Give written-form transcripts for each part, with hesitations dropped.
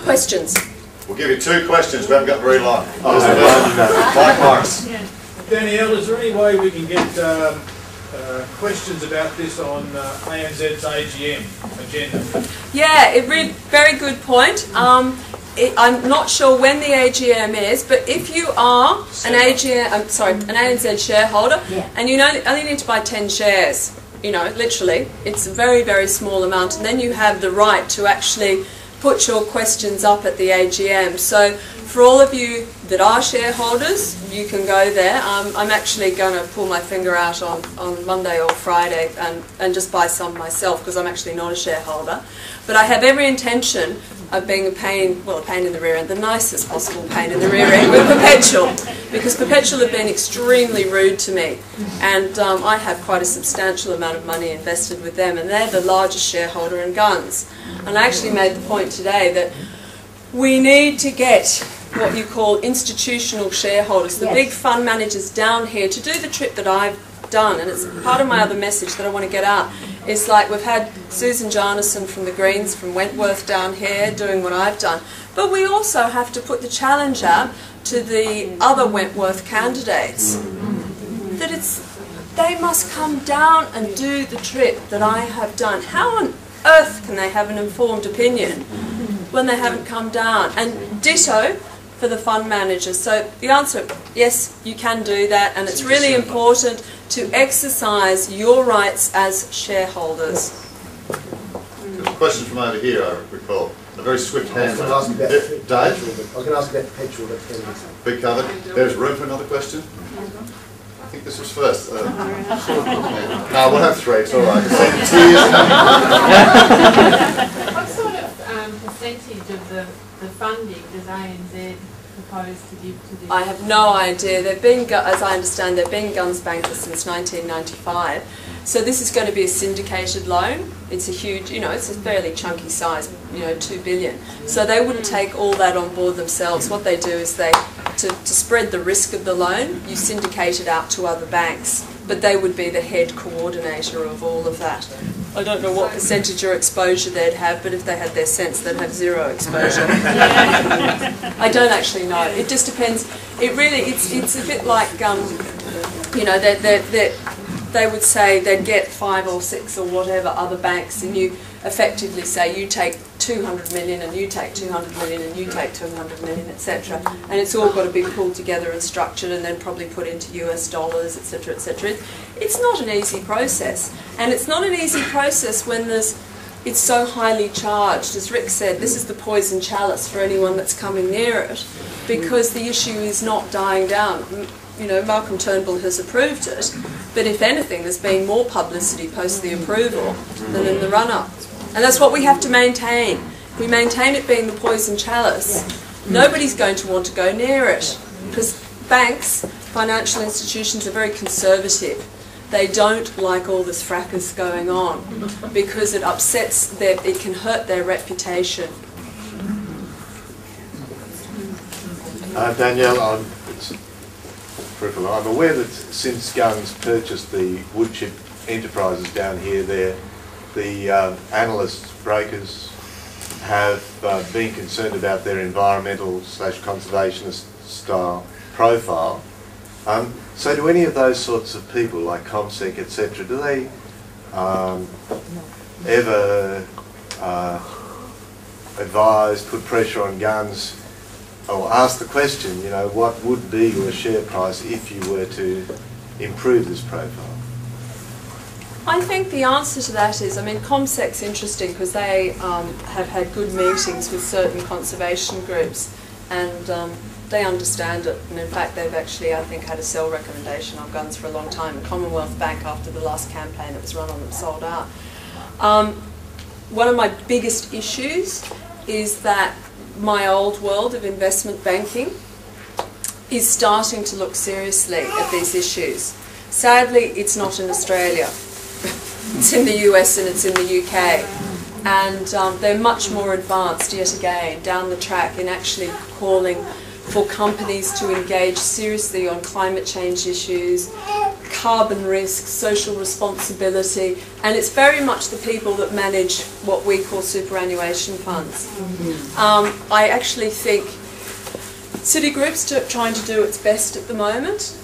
Questions? We'll give you 2 questions. We haven't got very long. Mike Morris. Danielle, is there any way we can get questions about this on ANZ's AGM agenda? Yeah, very good point. I'm not sure when the AGM is, but if you are an ANZ shareholder, and you only need to buy 10 shares, literally, it's a very, very small amount, and then you have the right to actually put your questions up at the AGM. So for all of you that are shareholders, you can go there. I'm actually going to pull my finger out on Monday or Friday and just buy some myself, because I'm actually not a shareholder. But I have every intention of being a pain in the rear end, the nicest possible pain in the rear end with Perpetual, because Perpetual have been extremely rude to me, and I have quite a substantial amount of money invested with them, and they're the largest shareholder in Gunns. And I actually made the point today that we need to get what you call institutional shareholders, the big fund managers down here, to do the trip that I've done. And it's part of my other message that I want to get out. It's like we've had Susan Jarnison from the Greens, from Wentworth down here, doing what I've done. But we also have to put the challenge out to the other Wentworth candidates that they must come down and do the trip that I have done. How on earth can they have an informed opinion when they haven't come down? And ditto for the fund managers. So the answer, yes, you can do that, and it's really important to exercise your rights as shareholders. There's a question from over here, I recall. A very swift hand. I was going to ask about Dave? I was going to ask about Perpetual. Big covered. There's room for another question? I think this was first. No, we'll have 3, it's all right. What sort of percentage of the funding does ANZ propose to give to this? I have no idea. They've been, as I understand, they've been Gunns bankers since 1995. So this is going to be a syndicated loan. It's a huge, it's a fairly chunky size, 2 billion. So they wouldn't take all that on board themselves. What they do is to spread the risk of the loan, you syndicate it out to other banks, but they would be the head coordinator of all of that. I don't know what percentage or exposure they'd have, but if they had their sense, they'd have 0 exposure. I don't actually know. It just depends. It really, it's a bit like, they would say they'd get 5 or 6 or whatever other banks, and you effectively say you take 200 million and you take 200 million and you take 200 million, etc. And it's all got to be pulled together and structured and then probably put into US dollars, etc., etc. It's not an easy process, and it's not an easy process when it's so highly charged. As Rick said, this is the poison chalice for anyone that's coming near it, because the issue is not dying down. Malcolm Turnbull has approved it, but if anything, there's been more publicity post the approval than in the run-up. And that's what we have to maintain. If we maintain it being the poison chalice, nobody's going to want to go near it, because banks, financial institutions are very conservative. They don't like all this fracas going on, because it upsets it can hurt their reputation. Danielle, I'm aware that since Gunns purchased the wood chip enterprises down here, the analysts, brokers, have been concerned about their environmental / conservationist style profile. So do any of those sorts of people, like ComSec, etc., do they ever advise, put pressure on Gunns, or ask the question, what would be your share price if you were to improve this profile? I think the answer to that is, ComSec's interesting because they have had good meetings with certain conservation groups, and they understand it. And in fact, they've actually, I think, had a sell recommendation on Gunns for a long time. And Commonwealth Bank, after the last campaign that was run on them, sold out. One of my biggest issues is that my old world of investment banking is starting to look seriously at these issues. Sadly, it's not in Australia. It's in the US and it's in the UK. And they're much more advanced, yet again, down the track in actually calling for companies to engage seriously on climate change issues, carbon risk, social responsibility, and it's very much the people that manage what we call superannuation funds. I actually think Citigroup's trying to do its best at the moment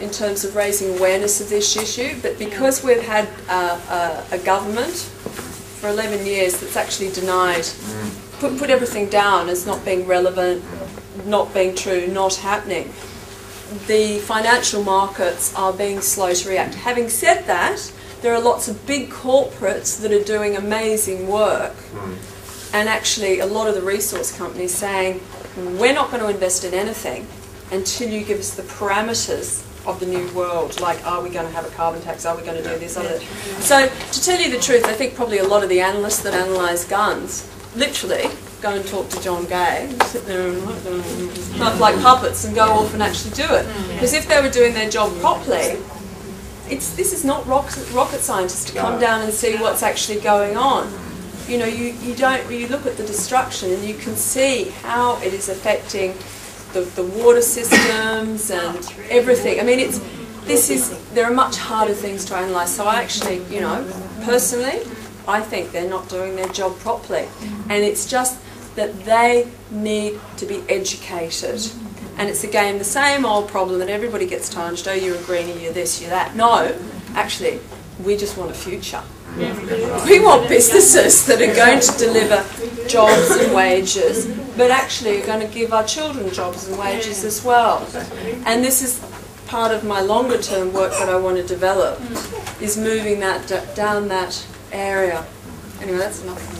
in terms of raising awareness of this issue, but because we've had a government for 11 years that's actually denied, put everything down as not being relevant, not being true, not happening, the financial markets are being slow to react. Having said that, there are lots of big corporates that are doing amazing work, and actually a lot of the resource companies saying, we're not going to invest in anything until you give us the parameters of the new world, like are we going to have a carbon tax, are we going to do this, other. So to tell you the truth, I think probably a lot of the analysts that analyse Gunns literally go and talk to John Gay, and sit there and like puppets and go off and actually do it. Because if they were doing their job properly, this is not rocket scientists to come down and see what's actually going on. You know, you look at the destruction and you can see how it is affecting the water systems and everything. I mean, there are much harder things to analyse. So I actually, you know, personally, I think they're not doing their job properly. And it's just that they need to be educated. And it's again the same old problem that everybody gets tarnished, oh, you're a greenie, you're this, you're that. No, actually, we just want a future. We want businesses that are going to deliver jobs and wages, but actually are going to give our children jobs and wages as well. And this is part of my longer term work that I want to develop, is moving that down that area. Anyway, that's enough from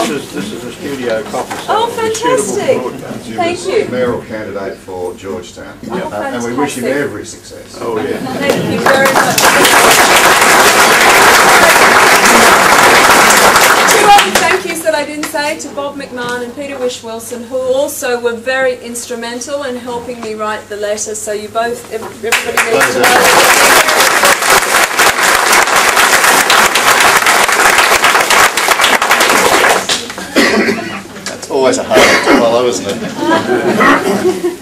This is a studio copy. So oh, fantastic! Thank you. Mayoral candidate for Georgetown. Oh, and we wish him every success. Oh, yeah. Thank you very much. Two other thank yous that I didn't say to Bob McMahon and Peter Wish-Wilson, who also were very instrumental in helping me write the letter. So you both, everybody needs to know. Always a hard one to follow, isn't it?